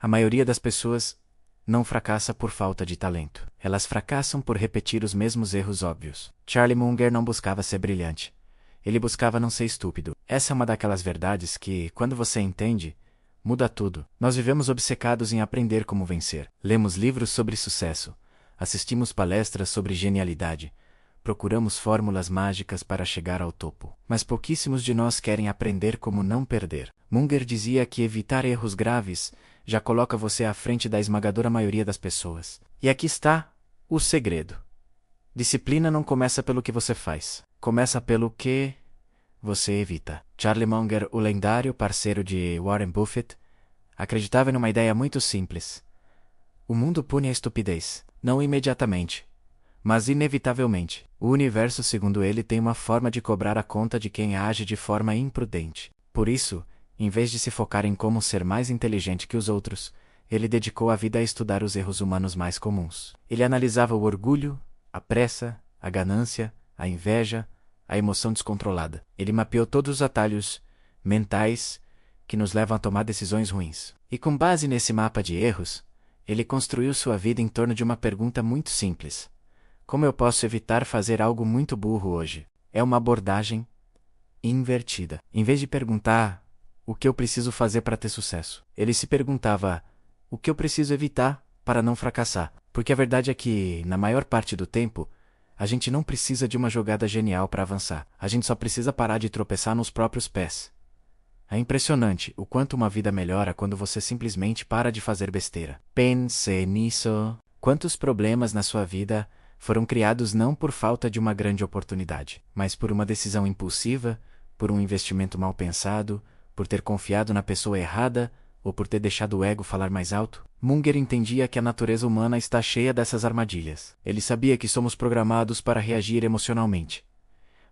A maioria das pessoas não fracassa por falta de talento. Elas fracassam por repetir os mesmos erros óbvios. Charlie Munger não buscava ser brilhante. Ele buscava não ser estúpido. Essa é uma daquelas verdades que, quando você entende, muda tudo. Nós vivemos obcecados em aprender como vencer. Lemos livros sobre sucesso. Assistimos palestras sobre genialidade. Procuramos fórmulas mágicas para chegar ao topo. Mas pouquíssimos de nós querem aprender como não perder. Munger dizia que evitar erros graves já coloca você à frente da esmagadora maioria das pessoas. E aqui está o segredo. Disciplina não começa pelo que você faz. Começa pelo que você evita. Charlie Munger, o lendário parceiro de Warren Buffett, acreditava em uma ideia muito simples. O mundo pune a estupidez, não imediatamente, mas inevitavelmente. O universo, segundo ele, tem uma forma de cobrar a conta de quem age de forma imprudente. Por isso, em vez de se focar em como ser mais inteligente que os outros, ele dedicou a vida a estudar os erros humanos mais comuns. Ele analisava o orgulho, a pressa, a ganância, a inveja, a emoção descontrolada. Ele mapeou todos os atalhos mentais que nos levam a tomar decisões ruins. E com base nesse mapa de erros, ele construiu sua vida em torno de uma pergunta muito simples. Como eu posso evitar fazer algo muito burro hoje? É uma abordagem invertida. Em vez de perguntar o que eu preciso fazer para ter sucesso, ele se perguntava o que eu preciso evitar para não fracassar. Porque a verdade é que, na maior parte do tempo, a gente não precisa de uma jogada genial para avançar. A gente só precisa parar de tropeçar nos próprios pés. É impressionante o quanto uma vida melhora quando você simplesmente para de fazer besteira. Pense nisso. Quantos problemas na sua vida foram criados não por falta de uma grande oportunidade, mas por uma decisão impulsiva, por um investimento mal pensado, por ter confiado na pessoa errada ou por ter deixado o ego falar mais alto? Munger entendia que a natureza humana está cheia dessas armadilhas. Ele sabia que somos programados para reagir emocionalmente,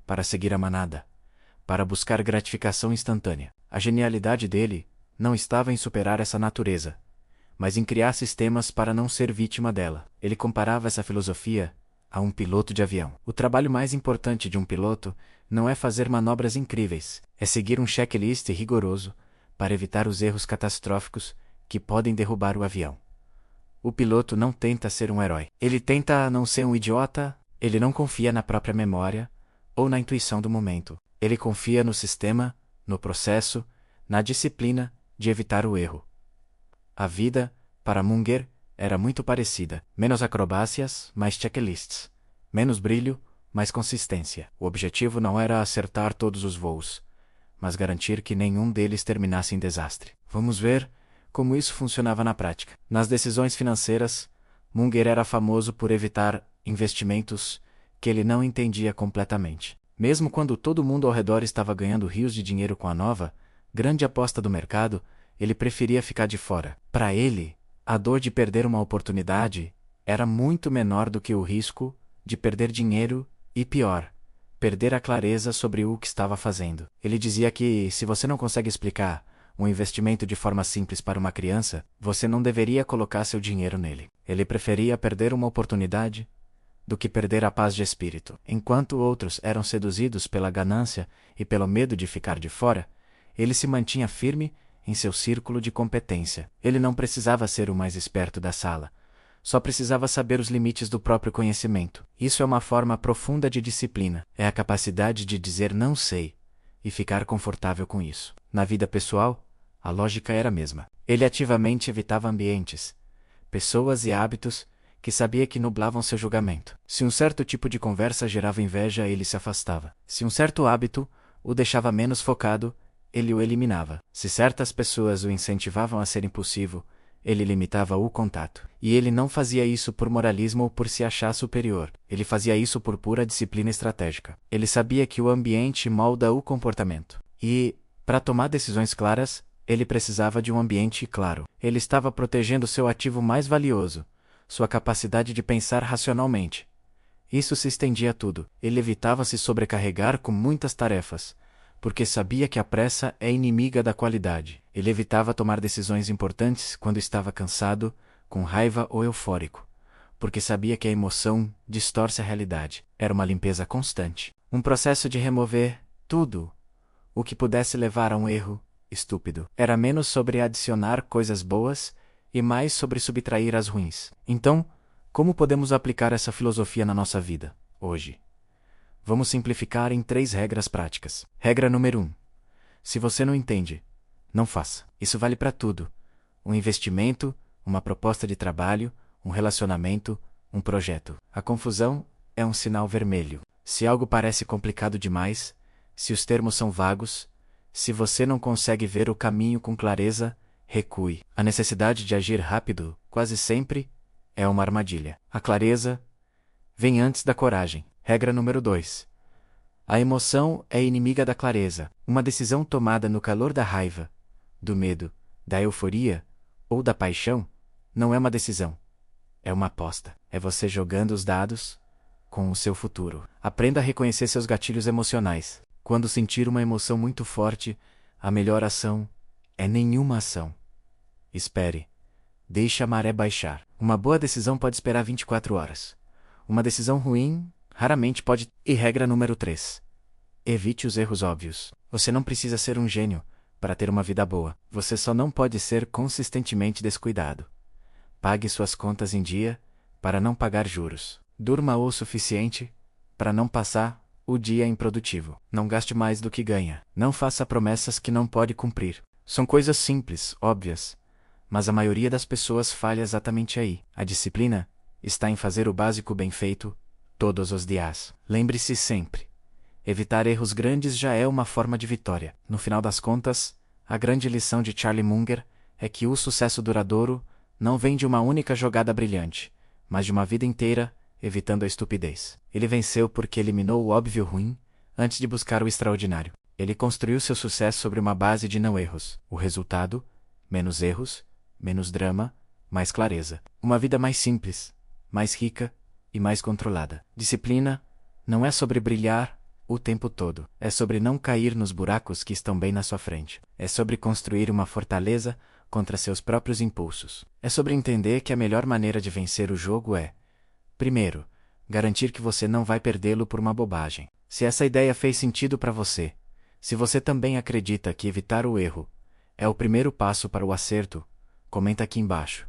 para seguir a manada, para buscar gratificação instantânea. A genialidade dele não estava em superar essa natureza, mas em criar sistemas para não ser vítima dela. Ele comparava essa filosofia a um piloto de avião. O trabalho mais importante de um piloto não é fazer manobras incríveis, é seguir um checklist rigoroso para evitar os erros catastróficos que podem derrubar o avião. O piloto não tenta ser um herói. Ele tenta não ser um idiota, ele não confia na própria memória ou na intuição do momento. Ele confia no sistema, no processo, na disciplina de evitar o erro. A vida, para Munger, era muito parecida. Menos acrobacias, mais checklists. Menos brilho, mais consistência. O objetivo não era acertar todos os voos, mas garantir que nenhum deles terminasse em desastre. Vamos ver como isso funcionava na prática. Nas decisões financeiras, Munger era famoso por evitar investimentos que ele não entendia completamente. Mesmo quando todo mundo ao redor estava ganhando rios de dinheiro com a nova, grande aposta do mercado, ele preferia ficar de fora. Para ele, a dor de perder uma oportunidade era muito menor do que o risco de perder dinheiro e, pior, perder a clareza sobre o que estava fazendo. Ele dizia que, se você não consegue explicar um investimento de forma simples para uma criança, você não deveria colocar seu dinheiro nele. Ele preferia perder uma oportunidade do que perder a paz de espírito. Enquanto outros eram seduzidos pela ganância e pelo medo de ficar de fora, ele se mantinha firme em seu círculo de competência. Ele não precisava ser o mais esperto da sala, só precisava saber os limites do próprio conhecimento. Isso é uma forma profunda de disciplina. É a capacidade de dizer não sei e ficar confortável com isso. Na vida pessoal, a lógica era a mesma. Ele ativamente evitava ambientes, pessoas e hábitos que sabia que nublavam seu julgamento. Se um certo tipo de conversa gerava inveja, ele se afastava. Se um certo hábito o deixava menos focado, ele o eliminava. Se certas pessoas o incentivavam a ser impulsivo, ele limitava o contato. E ele não fazia isso por moralismo ou por se achar superior. Ele fazia isso por pura disciplina estratégica. Ele sabia que o ambiente molda o comportamento. E, para tomar decisões claras, ele precisava de um ambiente claro. Ele estava protegendo seu ativo mais valioso, sua capacidade de pensar racionalmente. Isso se estendia a tudo. Ele evitava se sobrecarregar com muitas tarefas, porque sabia que a pressa é inimiga da qualidade. Ele evitava tomar decisões importantes quando estava cansado, com raiva ou eufórico, porque sabia que a emoção distorce a realidade. Era uma limpeza constante. Um processo de remover tudo o que pudesse levar a um erro estúpido. Era menos sobre adicionar coisas boas e mais sobre subtrair as ruins. Então, como podemos aplicar essa filosofia na nossa vida, hoje? Vamos simplificar em 3 regras práticas. Regra número 1. Se você não entende, não faça. Isso vale para tudo. Um investimento, uma proposta de trabalho, um relacionamento, um projeto. A confusão é um sinal vermelho. Se algo parece complicado demais, se os termos são vagos, se você não consegue ver o caminho com clareza, recue. A necessidade de agir rápido, quase sempre, é uma armadilha. A clareza vem antes da coragem. Regra número 2. A emoção é inimiga da clareza. Uma decisão tomada no calor da raiva, do medo, da euforia ou da paixão não é uma decisão. É uma aposta. É você jogando os dados com o seu futuro. Aprenda a reconhecer seus gatilhos emocionais. Quando sentir uma emoção muito forte, a melhor ação é nenhuma ação. Espere. Deixe a maré baixar. Uma boa decisão pode esperar 24 horas. Uma decisão ruim raramente pode. E regra número 3. Evite os erros óbvios. Você não precisa ser um gênio para ter uma vida boa. Você só não pode ser consistentemente descuidado. Pague suas contas em dia para não pagar juros. Durma o suficiente para não passar o dia improdutivo. Não gaste mais do que ganha. Não faça promessas que não pode cumprir. São coisas simples, óbvias, mas a maioria das pessoas falha exatamente aí. A disciplina está em fazer o básico bem feito todos os dias. Lembre-se sempre. Evitar erros grandes já é uma forma de vitória. No final das contas, a grande lição de Charlie Munger é que o sucesso duradouro não vem de uma única jogada brilhante, mas de uma vida inteira evitando a estupidez. Ele venceu porque eliminou o óbvio ruim antes de buscar o extraordinário. Ele construiu seu sucesso sobre uma base de não erros. O resultado: menos erros, menos drama, mais clareza. Uma vida mais simples, mais rica e mais controlada. Disciplina não é sobre brilhar o tempo todo. É sobre não cair nos buracos que estão bem na sua frente. É sobre construir uma fortaleza contra seus próprios impulsos. É sobre entender que a melhor maneira de vencer o jogo é, primeiro, garantir que você não vai perdê-lo por uma bobagem. Se essa ideia fez sentido para você, se você também acredita que evitar o erro é o primeiro passo para o acerto, comenta aqui embaixo.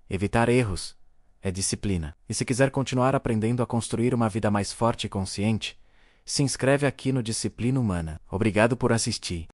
Evitar erros é disciplina. E se quiser continuar aprendendo a construir uma vida mais forte e consciente, se inscreve aqui no Disciplina Humana. Obrigado por assistir.